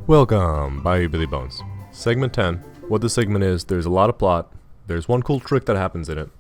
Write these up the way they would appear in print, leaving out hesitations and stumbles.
Welcome, by Billy Bones. Segment 10. What this segment is, there's a lot of plot, there's one cool trick that happens in it,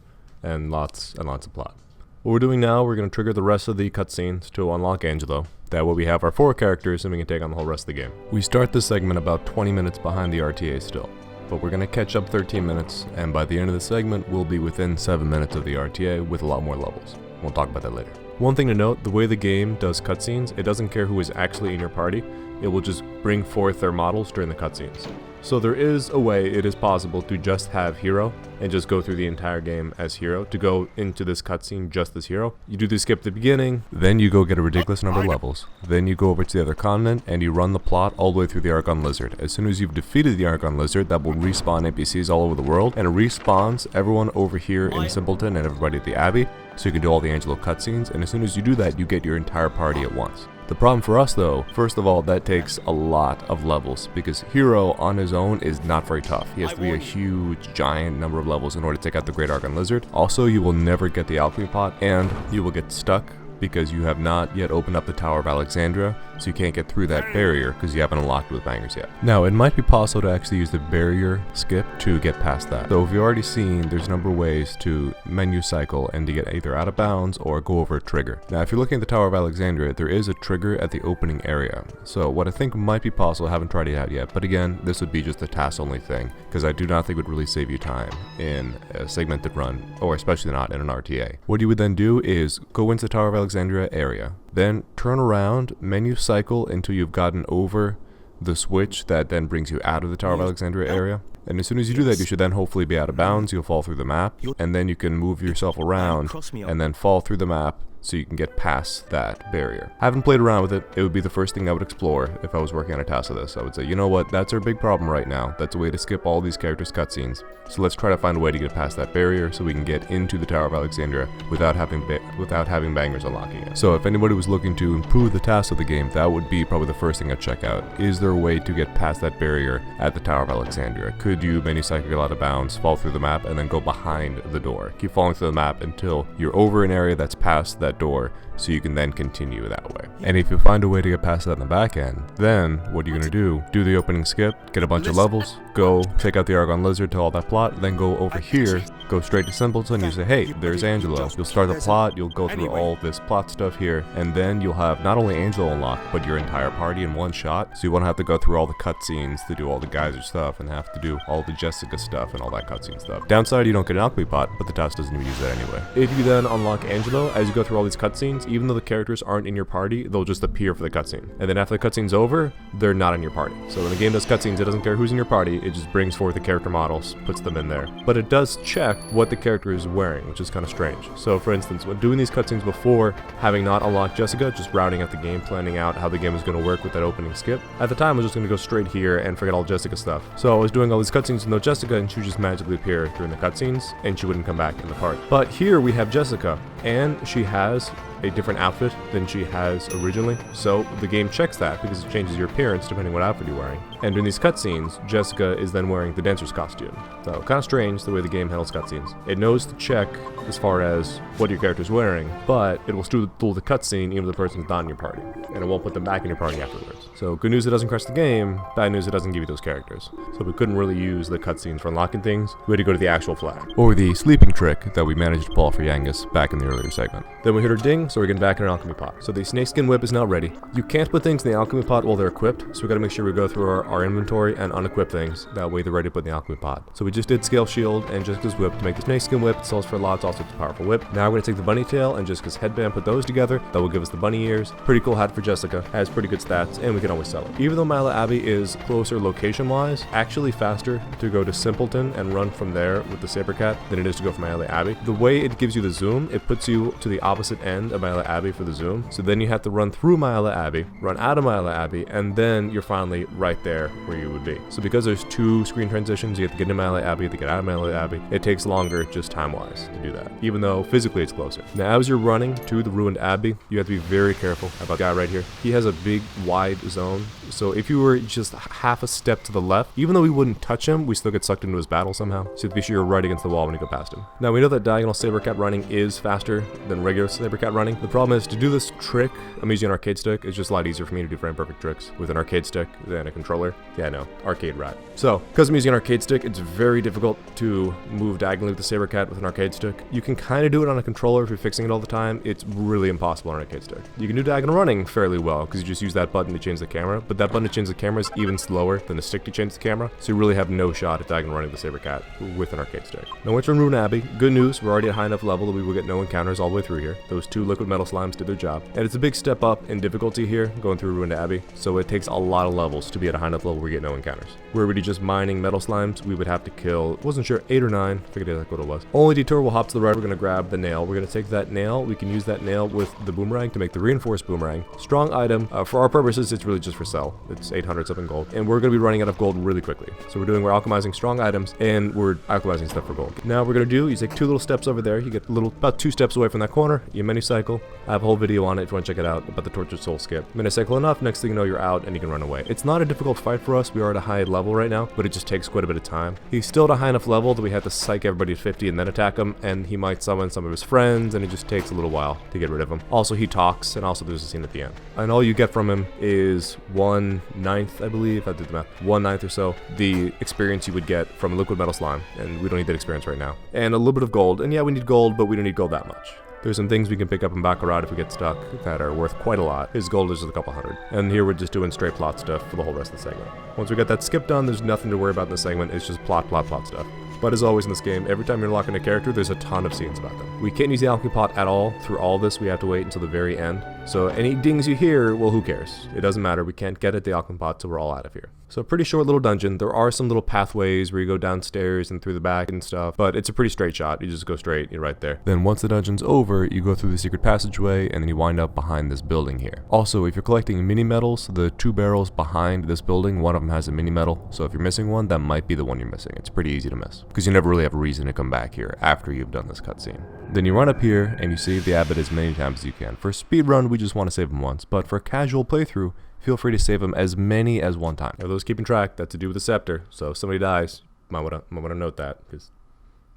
and lots of plot. What we're doing now, we're going to trigger the rest of the cutscenes to unlock Angelo. That way we have our 4 characters and we can take on the whole rest of the game. We start this segment about 20 minutes behind the RTA still, but we're going to catch up 13 minutes, and by the end of the segment, we'll be within 7 minutes of the RTA with a lot more levels. We'll talk about that later. One thing to note, the way the game does cutscenes, it doesn't care who is actually in your party. It will just bring forth their models during the cutscenes. So there is a way it is possible to just have Hero and just go through the entire game as Hero, to go into this cutscene just as Hero. You do the skip at the beginning, then you go get a ridiculous number of levels. Then you go over to the other continent and you run the plot all the way through the Argon Lizard. As soon as you've defeated the Argon Lizard, that will respawn NPCs all over the world, and it respawns everyone over here in Simpleton and everybody at the Abbey, so you can do all the Angelo cutscenes, and as soon as you do that, you get your entire party at once. The problem for us though, first of all, that takes a lot of levels, because Hero on his own is not very tough. He has to be a huge, giant number of levels in order to take out the Great Argon Lizard. Also, you will never get the Alchemy Pot, and you will get stuck because you have not yet opened up the Tower of Alexandria, so you can't get through that barrier because you haven't unlocked it with bangers yet. Now, it might be possible to actually use the barrier skip to get past that. So if you've already seen, there's a number of ways to menu cycle and to get either out of bounds or go over a trigger. Now, if you're looking at the Tower of Alexandria, there is a trigger at the opening area. So what I think might be possible, I haven't tried it out yet, but again, this would be just a task only thing, because I do not think it would really save you time in a segmented run, or especially not in an RTA. What you would then do is go into the Tower of Alexandria area, then turn around, menu cycle until you've gotten over the switch that then brings you out of the Tower of Alexandria area. And as soon as you do that, you should then hopefully be out of bounds. You'll fall through the map, and then you can move yourself around and then fall through the map so you can get past that barrier. I haven't played around with it. It would be the first thing I would explore if I was working on a task of this. I would say, you know what, that's our big problem right now. That's a way to skip all these characters' cutscenes. So let's try to find a way to get past that barrier so we can get into the Tower of Alexandria without having bangers unlocking it. So if anybody was looking to improve the tasks of the game, that would be probably the first thing I'd check out. Is there a way to get past that barrier at the Tower of Alexandria? Could you menu cycle out of bounds, fall through the map, and then go behind the door? Keep falling through the map until you're over an area that's past that door, so you can then continue that way. And if you find a way to get past that in the back end, then what are you going to do? Do the opening skip, get a bunch of levels, go take out the Argon Lizard to all that plot, then go over here, go straight to Simpleton, you say, hey, there's Angelo. You'll start the plot, you'll go through all this plot stuff here, and then you'll have not only Angelo unlocked, but your entire party in one shot. So you won't have to go through all the cutscenes to do all the geyser stuff and have to do all the Jessica stuff and all that cutscene stuff. Downside, you don't get an alchemy pot, but the task doesn't even use that anyway. If you then unlock Angelo, as you go through all these cutscenes, even though the characters aren't in your party, they'll just appear for the cutscene. And then after the cutscene's over, they're not in your party. So when the game does cutscenes, it doesn't care who's in your party, it just brings forth the character models, puts them in there. But it does check what the character is wearing, which is kind of strange. So for instance, when doing these cutscenes before, having not unlocked Jessica, just routing out the game, planning out how the game was going to work with that opening skip, at the time I was just going to go straight here and forget all Jessica stuff. So I was doing all these cutscenes with no Jessica, and she would just magically appear during the cutscenes, and she wouldn't come back in the party. But here we have Jessica, and she has a different outfit than she has originally, so the game checks that because it changes your appearance depending what outfit you're wearing. And during these cutscenes, Jessica is then wearing the dancer's costume. So kind of strange the way the game handles cutscenes. It knows to check as far as what your character's wearing, but it will still do the cutscene even if the person's not in your party, and it won't put them back in your party afterwards. So good news, it doesn't crash the game. Bad news, it doesn't give you those characters. So we couldn't really use the cutscenes for unlocking things. We had to go to the actual flag, or the sleeping trick that we managed to pull off for Yangus back in the earlier segment. Then we hit our ding, so we're getting back in our alchemy pot. So the snakeskin whip is now ready. You can't put things in the alchemy pot while they're equipped, so we gotta make sure we go through our inventory and unequip things. That way they're ready to put in the alchemy pot. So we just did scale shield and Jessica's whip to make the snakeskin whip. It sells for lots, also it's a powerful whip. Now we're gonna take the bunny tail and Jessica's headband, put those together. That will give us the bunny ears. Pretty cool hat for Jessica. Has pretty good stats, and we can always sell it. Even though Mila Abbey is closer location-wise, actually faster to go to Simpleton and run from there with the Saber Cat than it is to go from Mila Abbey. The way it gives you the zoom, it puts you to the opposite end of Mila Abbey for the zoom. So then you have to run through Mila Abbey, run out of Mila Abbey, and then you're finally right there where you would be. So because there's 2 screen transitions, you have to get into Mila Abbey, you have to get out of Mila Abbey. It takes longer just time-wise to do that, even though physically it's closer. Now as you're running to the ruined Abbey, you have to be very careful about the guy right here. He has a big wide zone So if you were just half a step to the left, even though we wouldn't touch him, we still get sucked into his battle somehow. So you have to be sure you're right against the wall when you go past him. Now we know that diagonal saber-cat running is faster than regular saber-cat running. The problem is, to do this trick, I'm using an arcade stick. It's just a lot easier for me to do frame perfect tricks with an arcade stick than a controller. Yeah, no, arcade rat. So, because I'm using an arcade stick, it's very difficult to move diagonally with the saber-cat with an arcade stick. You can kind of do it on a controller if you're fixing it all the time. It's really impossible on an arcade stick. You can do diagonal running fairly well because you just use that button to change the camera, but that button to change the camera is even slower than the stick to change the camera, so you really have no shot at diagonal running the saber-cat with an arcade stick. Now once we're in Ruin Abbey, good news, we're already at high enough level that we will get no encounters all the way through here. Those 2 liquid metal slimes did their job, and it's a big step up in difficulty here going through Ruined Abbey, so it takes a lot of levels to be at a high enough level where we get no encounters. Were we just mining metal slimes, we would have to kill, wasn't sure, 8 or 9, I figured that's what it was. Only detour, we'll hop to the right, we're going to grab the nail. We're going to take that nail, we can use that nail with the boomerang to make the reinforced boomerang. Strong item, for our purposes, it's really just for sell. It's 800 something gold, and we're going to be running out of gold really quickly. So we're alchemizing strong items, and we're alchemizing stuff for gold. Now we're going to do, you take 2 little steps over there, you get about 2 steps away from that corner, you menu cycle. I have a whole video on it if you want to check it out about the tortured soul skip. Menu cycle enough, next thing you know you're out and you can run away. It's not a difficult fight for us, we are at a high level right now, but it just takes quite a bit of time. He's still at a high enough level that we have to psych everybody to 50 and then attack him, and he might summon some of his friends, and it just takes a little while to get rid of him. Also he talks, and also there's a scene at the end. And all you get from him is 1/9, I believe, I did the math, 1/9 or so, the experience you would get from a liquid metal slime, and we don't need that experience right now. And a little bit of gold, and yeah, we need gold, but we don't need gold that much. There's some things we can pick up in Baccarat if we get stuck that are worth quite a lot. His gold is just a couple hundred. And here we're just doing straight plot stuff for the whole rest of the segment. Once we get that skip done, there's nothing to worry about in the segment, it's just plot stuff. But as always in this game, every time you're locking a character, there's a ton of scenes about them. We can't use the alchemy pot at all through all this, we have to wait until the very end. So any dings you hear, well, who cares? It doesn't matter, we can't get at the alchemy pot till we're all out of here. So a pretty short little dungeon. There are some little pathways where you go downstairs and through the back and stuff, but it's a pretty straight shot. You just go straight, you're right there. Then once the dungeon's over, you go through the secret passageway and then you wind up behind this building here. Also, if you're collecting mini medals, the 2 barrels behind this building, one of them has a mini medal. So if you're missing one, that might be the one you're missing. It's pretty easy to miss because you never really have a reason to come back here after you've done this cutscene. Then you run up here and you save the abbot as many times as you can. For speedrun, we just want to save him once, but for casual playthrough, feel free to save him as many as one time. For those keeping track, that's to do with the scepter. So if somebody dies, you might want to note that, because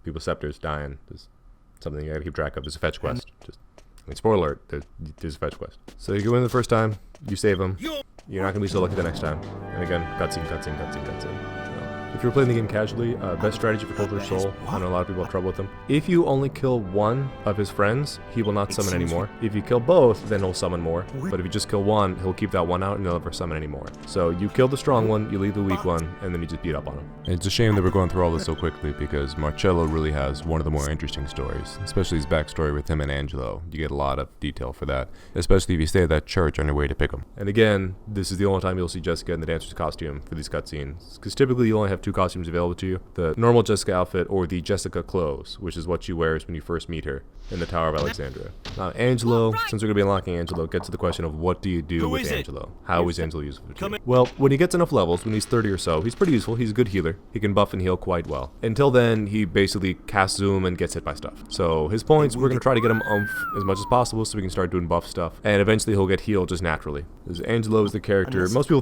people's scepters dying is something you gotta keep track of. There's a fetch quest. Spoiler alert, there's a fetch quest. So you go in the first time, you save him. You're not gonna be so lucky the next time. And again, cutscene. If you're playing the game casually, best strategy for Tortured Soul, I know a lot of people have trouble with him. If you only kill one of his friends, he will not summon anymore. If you kill both, then he'll summon more. But if you just kill one, he'll keep that one out and he'll never summon anymore. So you kill the strong one, you leave the weak one, and then you just beat up on him. And it's a shame that we're going through all this so quickly because Marcello really has one of the more interesting stories, especially his backstory with him and Angelo. You get a lot of detail for that, especially if you stay at that church on your way to pick him. And again, this is the only time you'll see Jessica in the dancer's costume for these cutscenes, because typically you only have 2 costumes available to you, the normal Jessica outfit or the Jessica clothes, which is what she wears when you first meet her in the Tower of Alexandria. Now Angelo, since we're going to be unlocking Angelo, gets to the question of what do you do with Angelo? How is Angelo useful to you? Well, when he gets enough levels, when he's 30 or so, he's pretty useful, he's a good healer, he can buff and heal quite well. Until then, he basically casts zoom and gets hit by stuff. So his points, we're going to try to get him oomph as much as possible so we can start doing buff stuff, and eventually he'll get healed just naturally. Because Angelo is the character, most people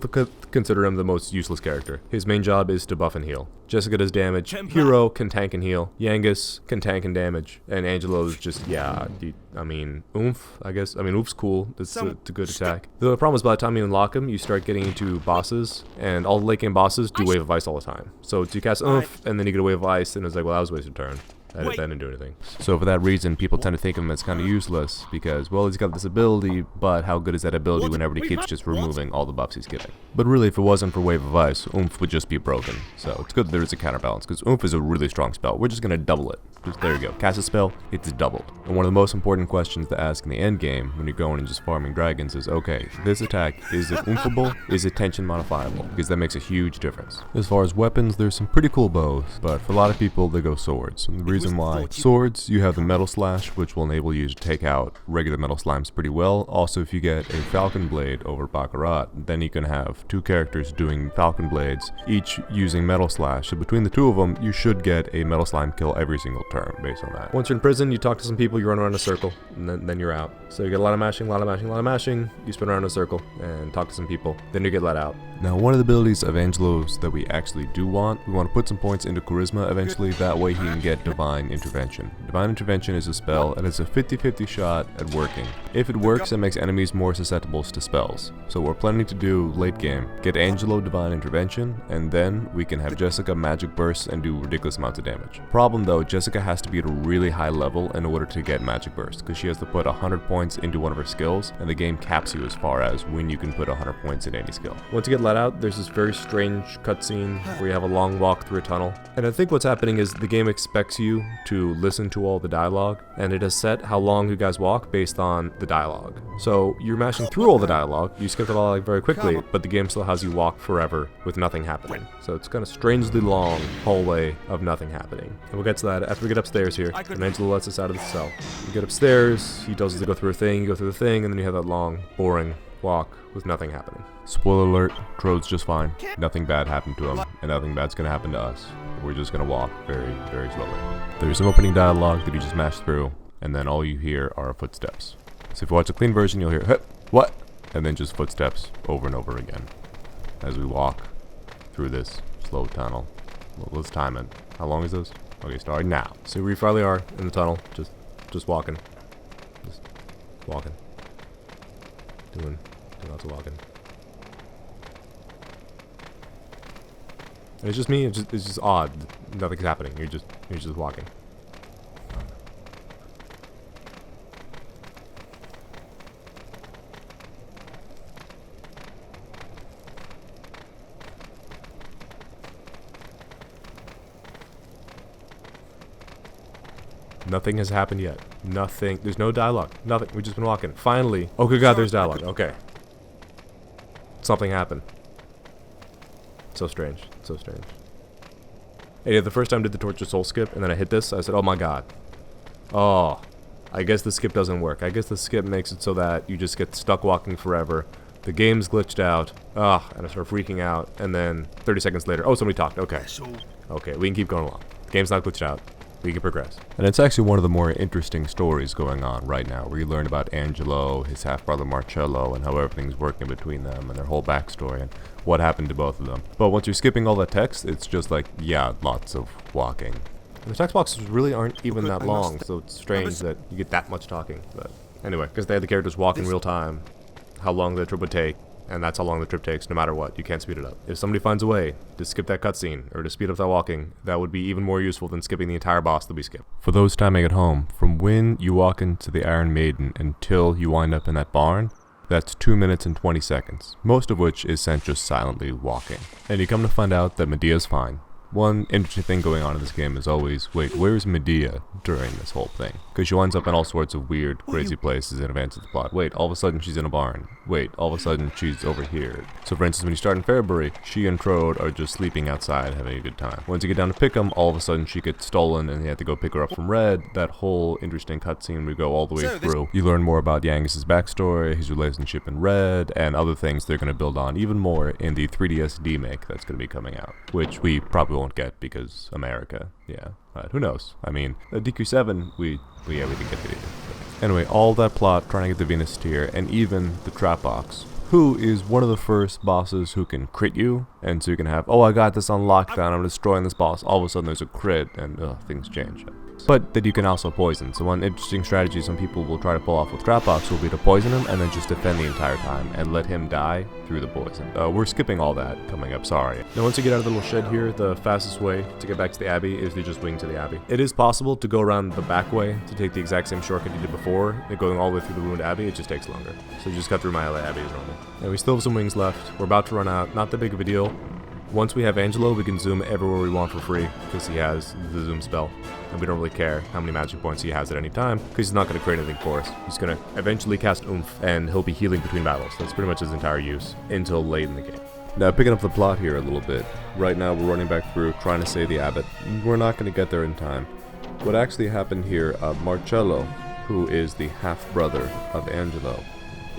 consider him the most useless character. His main job is to buff and heal. Jessica does damage, Hero can tank and heal, Yangus can tank and damage, and Angelo's just, yeah, I mean, oomph, I guess. I mean, oomp's cool, it's a good attack. The problem is by the time you unlock him, you start getting into bosses, and all the late game bosses do Wave of Ice all the time. So you cast oomph, and then you get a Wave of Ice, and it's like, well, that was a wasted turn. I didn't do anything. So for that reason, people tend to think of him as kind of useless because, well, he's got this ability, but how good is that ability when everybody keeps just removing all the buffs he's getting? But really, if it wasn't for Wave of Ice, Oomph would just be broken. So it's good that there is a counterbalance because Oomph is a really strong spell. We're just going to double it. Just, there you go. Cast a spell, it's doubled. And one of the most important questions to ask in the end game when you're going and just farming dragons is, okay, this attack, is it oompable? Is it tension modifiable? Because that makes a huge difference. As far as weapons, there's some pretty cool bows, but for a lot of people, they go swords. And the reason why, swords, you have the Metal Slash, which will enable you to take out regular metal slimes pretty well. Also, if you get a Falcon Blade over Baccarat, then you can have 2 characters doing Falcon Blades, each using Metal Slash. So between the 2 of them, you should get a Metal Slime kill every single time. term based on that. Once you're in prison, you talk to some people, you run around in a circle, and then you're out. So you get a lot of mashing, you spin around in a circle, and talk to some people, then you get let out. Now, one of the abilities of Angelo's that we actually do want, we want to put some points into Charisma eventually, that way he can get Divine Intervention. Divine Intervention is a spell, and it's a 50-50 shot at working. If it works, it makes enemies more susceptible to spells. So what we're planning to do late game, get Angelo Divine Intervention, and then we can have Jessica Magic Burst and do ridiculous amounts of damage. Problem though, Jessica has to be at a really high level in order to get Magic Burst, because she has to put 100 points into one of her skills, and the game caps you as far as when you can put 100 points in any skill. Once you get let out, there's this very strange cutscene where you have a long walk through a tunnel. And I think what's happening is the game expects you to listen to all the dialogue, and it has set how long you guys walk based on the dialogue. So you're mashing through all the dialogue, you skip the dialogue very quickly, but the game still has you walk forever with nothing happening. So it's kind of strangely long hallway of nothing happening. And we'll get to that after we get upstairs here, and Angelo lets us out of the cell. We get upstairs, he tells us to go through a thing, you go through the thing, and then you have that long, boring walk with nothing happening. Spoiler alert, Trode's just fine. Nothing bad happened to him, and nothing bad's gonna happen to us. We're just gonna walk very, very slowly. There's some opening dialogue that you just mash through, and then all you hear are footsteps. So if you watch a clean version, you'll hear, "Huh, what?" And then just footsteps over and over again as we walk through this slow tunnel. Well, let's time it. How long is this? Okay, starting now. So we finally are in the tunnel, just walking. Just walking. Doing lots of walking. And it's just me, it's just odd. Nothing's happening. You're just walking. Nothing has happened yet. Nothing. There's no dialogue. Nothing. We've just been walking. Finally. Oh, good God, there's dialogue. Okay. Something happened. So strange. So strange. Hey, yeah, the first time I did the Torture Soul skip, and then I hit this, I said, oh my God. Oh. I guess the skip doesn't work. I guess the skip makes it so that you just get stuck walking forever. The game's glitched out. And I start freaking out. And then 30 seconds later, oh, somebody talked. Okay. Okay, we can keep going along. The game's not glitched out. We can progress. And it's actually one of the more interesting stories going on right now, where you learn about Angelo, his half-brother Marcello, and how everything's working between them, and their whole backstory, and what happened to both of them. But once you're skipping all that text, it's just like, yeah, lots of walking. And the text boxes really aren't even that long, so it's strange that you get that much talking. But anyway, because they had the characters walk in real time, how long the trip would take, and that's how long the trip takes, no matter what. You can't speed it up. If somebody finds a way to skip that cutscene, or to speed up that walking, that would be even more useful than skipping the entire boss that we skip. For those timing at home, from when you walk into the Iron Maiden until you wind up in that barn, that's 2 minutes and 20 seconds, most of which is spent just silently walking. And you come to find out that Medea's fine. One interesting thing going on in this game is always, wait, where's Medea during this whole thing? Because she winds up in all sorts of weird, crazy places in advance of the plot. Wait, all of a sudden she's in a barn. Wait, all of a sudden she's over here. So for instance, when you start in Fairbury, she and Trode are just sleeping outside having a good time. Once you get down to Pickham, all of a sudden she gets stolen and you have to go pick her up from Red. That whole interesting cutscene we go all the way through. You learn more about Yangis's backstory, his relationship in Red, and other things they're going to build on even more in the 3DS remake that's going to be coming out. Which we probably won't get because America, yeah, who knows? I mean, DQ7, we didn't get it either. Anyway, all that plot, trying to get the Venus tier, and even the trap box, who is one of the first bosses who can crit you, and so you can have, oh, I got this on lockdown, I'm destroying this boss, all of a sudden there's a crit, and things change. But that you can also poison. So one interesting strategy some people will try to pull off with Trapbox will be to poison him and then just defend the entire time and let him die through the poison. We're skipping all that coming up, sorry. Now once you get out of the little shed here, the fastest way to get back to the Abbey is to just wing to the Abbey. It is possible to go around the back way to take the exact same shortcut you did before, and going all the way through the ruined Abbey, it just takes longer. So you just cut through my LA Abbey as normal. And we still have some wings left. We're about to run out, not that big of a deal. Once we have Angelo, we can zoom everywhere we want for free, because he has the zoom spell. And we don't really care how many magic points he has at any time, because he's not going to create anything for us. He's going to eventually cast Oomph, and he'll be healing between battles. That's pretty much his entire use, until late in the game. Now, picking up the plot here a little bit. Right now, we're running back through, trying to save the abbot. We're not going to get there in time. What actually happened here, Marcello, who is the half-brother of Angelo,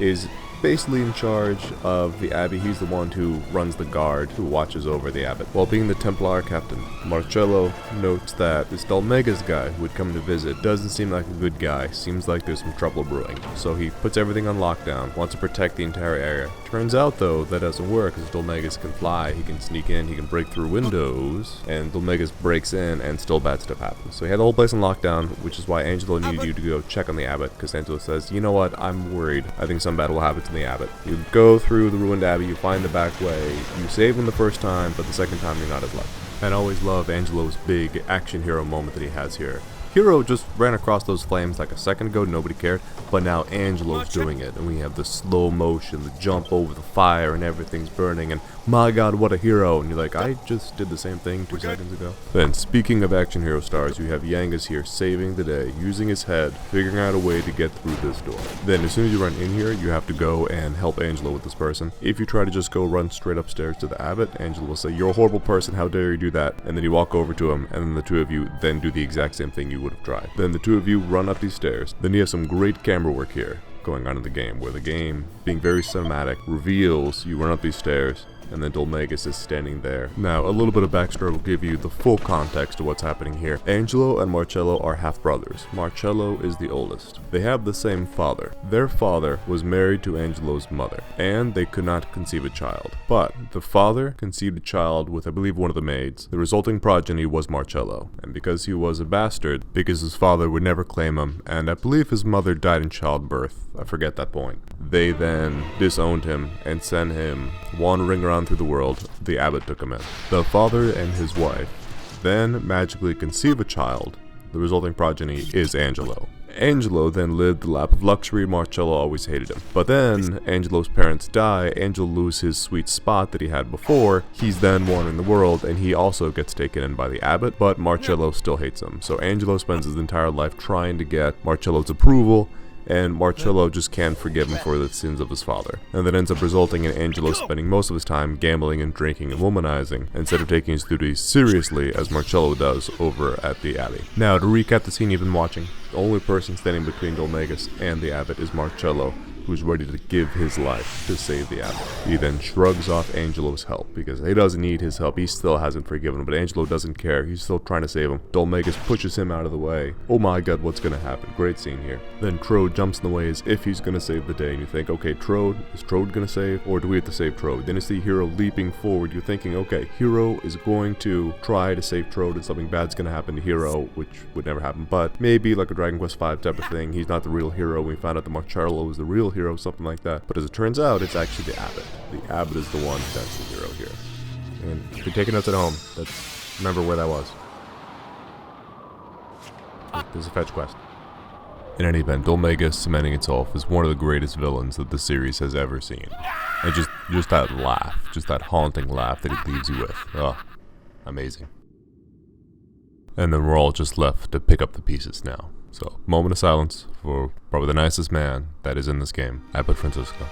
is basically in charge of the Abbey. He's the one who runs the guard, who watches over the Abbot. While being the Templar captain, Marcello notes that this Dolmegas guy who would come to visit doesn't seem like a good guy, seems like there's some trouble brewing. So he puts everything on lockdown, wants to protect the entire area. Turns out though, that doesn't work, as Dolmegas can fly, he can sneak in, he can break through windows, and Dolmegas breaks in and still bad stuff happens. So he had the whole place on lockdown, which is why Angelo needed you to go check on the Abbot, because Angelo says, you know what, I'm worried, I think something bad will happen to the Abbot. You go through the ruined Abbey, you find the back way, you save him the first time, but the second time you're not as lucky. And I always love Angelo's big action hero moment that he has here. Hero just ran across those flames like a second ago, nobody cared, but now Angelo's doing it, and we have the slow motion, the jump over the fire, and everything's burning, and my god, what a hero, and you're like, I just did the same thing 2 seconds ago. Then, speaking of action hero stars, you have Yangas here saving the day, using his head, figuring out a way to get through this door. Then, as soon as you run in here, you have to go and help Angelo with this person. If you try to just go run straight upstairs to the Abbot, Angelo will say, you're a horrible person, how dare you do that, and then you walk over to him, and then the two of you then do the exact same thing you would have tried. Then the two of you run up these stairs. Then you have some great camera work here going on in the game, where the game, being very cinematic, reveals you run up these stairs, and then Dolmegas is standing there. Now, a little bit of backstory will give you the full context of what's happening here. Angelo and Marcello are half-brothers. Marcello is the oldest. They have the same father. Their father was married to Angelo's mother, and they could not conceive a child. But the father conceived a child with, I believe, one of the maids. The resulting progeny was Marcello, and because he was a bastard, because his father would never claim him, and I believe his mother died in childbirth, I forget that point, they then disowned him and sent him wandering around through the world. The Abbot took him in. The father and his wife then magically conceive a child. The resulting progeny is Angelo. Angelo then lived the life of luxury. Marcello always hated him. But then Angelo's parents die, Angelo loses his sweet spot that he had before. He's then wandering the world, and he also gets taken in by the Abbot, but Marcello still hates him. So Angelo spends his entire life trying to get Marcello's approval, and Marcello just can't forgive him for the sins of his father. And that ends up resulting in Angelo spending most of his time gambling and drinking and womanizing, instead of taking his duties seriously as Marcello does over at the Abbey. Now, to recap the scene you've been watching, the only person standing between Dolmegas and the Abbot is Marcello, who's ready to give his life to save the Abbot. He then shrugs off Angelo's help, because he doesn't need his help, he still hasn't forgiven him, but Angelo doesn't care, he's still trying to save him. Dolmegas pushes him out of the way. Oh my god, what's gonna happen? Great scene here. Then Trode jumps in the way as if he's gonna save the day, and you think, okay, Trode, is Trode gonna save, or do we have to save Trode? Then you see Hero leaping forward, you're thinking, okay, Hero is going to try to save Trode, and something bad's gonna happen to Hero, which would never happen, but maybe like a Dragon Quest V type of thing, he's not the real hero, we found out that Marcello is the real hero, something like that. But as it turns out, it's actually the Abbot. The Abbot is the one that's the hero here. And if you're taking notes at home, remember where that was. There's a fetch quest. In any event, Dolmegas cementing itself as one of the greatest villains that the series has ever seen. And just that laugh, just that haunting laugh that it leaves you with. Oh, amazing. And then we're all just left to pick up the pieces now. So, moment of silence for probably the nicest man that is in this game, Abbot Francisco.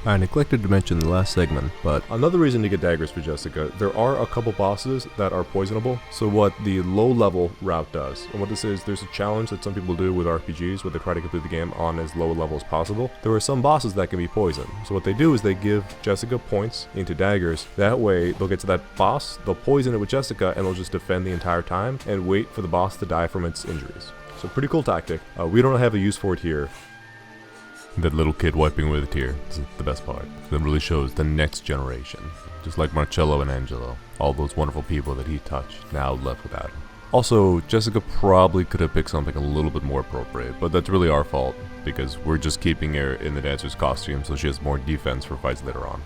I neglected to mention in the last segment, but another reason to get daggers for Jessica, there are a couple bosses that are poisonable. So what the low level route does, and what this is, there's a challenge that some people do with RPGs where they try to complete the game on as low a level as possible. There are some bosses that can be poisoned. So what they do is they give Jessica points into daggers. That way they'll get to that boss, they'll poison it with Jessica, and they'll just defend the entire time and wait for the boss to die from its injuries. So pretty cool tactic. We don't have a use for it here. That little kid wiping with a tear is the best part. That really shows the next generation. Just like Marcello and Angelo, all those wonderful people that he touched, now left without him. Also, Jessica probably could have picked something a little bit more appropriate, but that's really our fault, because we're just keeping her in the dancer's costume so she has more defense for fights later on.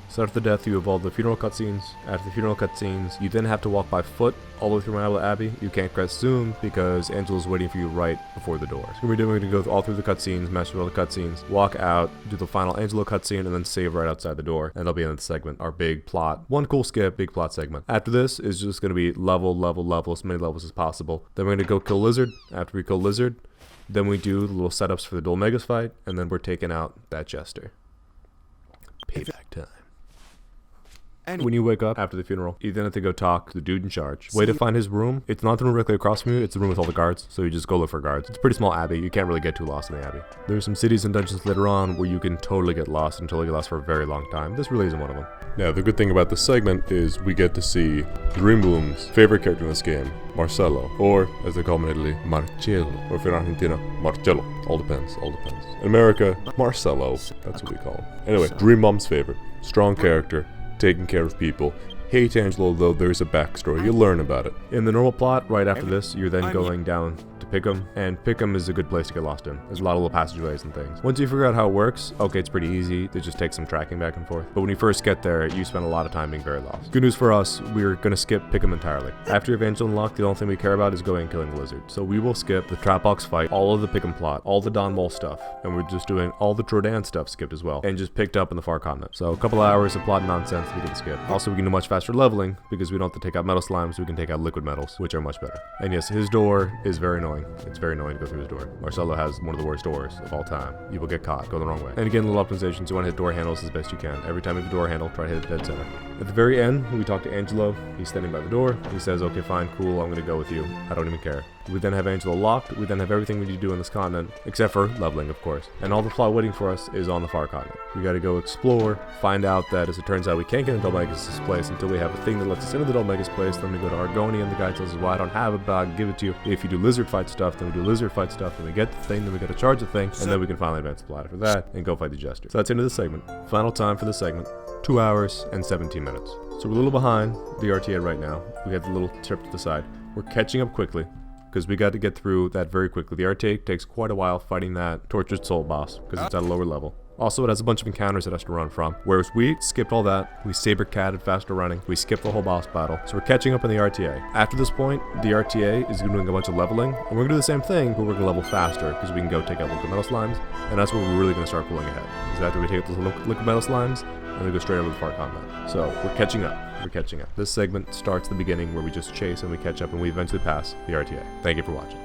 So after the death, you evolve the funeral cutscenes. After the funeral cutscenes, you then have to walk by foot all the way through Mount Abbey. You can't press zoom because Angelo's waiting for you right before the door. So we're going to go all through the cutscenes, master all the cutscenes, walk out, do the final Angelo cutscene, and then save right outside the door. And that'll be in the segment, our big plot. One cool skip, big plot segment. After this is just going to be level, as many levels as possible. Then we're going to go kill Lizard. After we kill Lizard, then we do the little setups for the Dolmegas fight, and then we're taking out that Jester. Payback time. When you wake up after the funeral, you then have to go talk to the dude in charge. Way to find his room, it's not the room directly across from you, it's the room with all the guards, so you just go look for guards. It's a pretty small abbey, you can't really get too lost in the abbey. There's some cities and dungeons later on where you can totally get lost and totally get lost for a very long time. This really isn't one of them. Now, the good thing about this segment is we get to see Dreambloom's favorite character in this game, Marcello, or as they call him in Italy, Marcello, or if you're in Argentina, Marcello. All depends. In America, Marcello, that's what we call him. Anyway, Dream Mom's favorite, strong character, taking care of people. Hate Angelo, though there's a backstory, you'll learn about it. In the normal plot, right after this, you're then going down to Pickham, and Pickham is a good place to get lost in. There's a lot of little passageways and things. Once you figure out how it works, okay, it's pretty easy. It just takes some tracking back and forth. But when you first get there, you spend a lot of time being very lost. Good news for us, we're gonna skip Pickham entirely. After you have Angelo unlocked, the only thing we care about is going and killing the lizard. So we will skip the trap box fight, all of the Pickham plot, all the Don Mole stuff, and we're just doing all the Trodan stuff skipped as well, and just picked up in the far continent. So a couple hours of plot nonsense we can skip. Also, we can do much faster leveling, because we don't have to take out metal slimes, we can take out liquid metals, which are much better. And yes, his door is very annoying. It's very annoying to go through his door. Marcello has one of the worst doors of all time. You will get caught, go the wrong way. And again, little optimizations, you want to hit door handles as best you can. Every time you have a door handle, try to hit it dead center. At the very end, we talk to Angelo. He's standing by the door. He says, okay, fine, cool, I'm gonna go with you. I don't even care. We then have Angelo locked. We then have everything we need to do on this continent, except for leveling, of course. And all the plot waiting for us is on the far continent. We gotta go explore, find out that, as it turns out, we can't get into Dolmegus' place until we have a thing that lets us into the Dolmegus place. Then we go to Argonia, and the guy tells us, well, I don't have it, but I'll give it to you. If you do lizard fight stuff, then we do lizard fight stuff, then we get the thing, then we gotta charge the thing, and then we can finally advance the plot after that, and go fight the Jester. So that's the end of the segment. Final time for the segment, 2 hours and 17 minutes. So we're a little behind the RTA right now. We have the little trip to the side. We're catching up quickly, because we got to get through that very quickly. The RTA takes quite a while fighting that Tortured Soul boss, because it's at a lower level. Also, it has a bunch of encounters it has to run from, whereas we skipped all that. We saber-catted faster running. We skipped the whole boss battle. So we're catching up in the RTA. After this point, the RTA is doing a bunch of leveling, and we're going to do the same thing, but we're going to level faster, because we can go take out liquid metal slimes, and that's where we're really going to start pulling ahead. Because after we take out those liquid metal slimes, and we go straight over the far combat. So we're catching up. This segment starts the beginning where we just chase and we catch up and we eventually pass the RTA. Thank you for watching.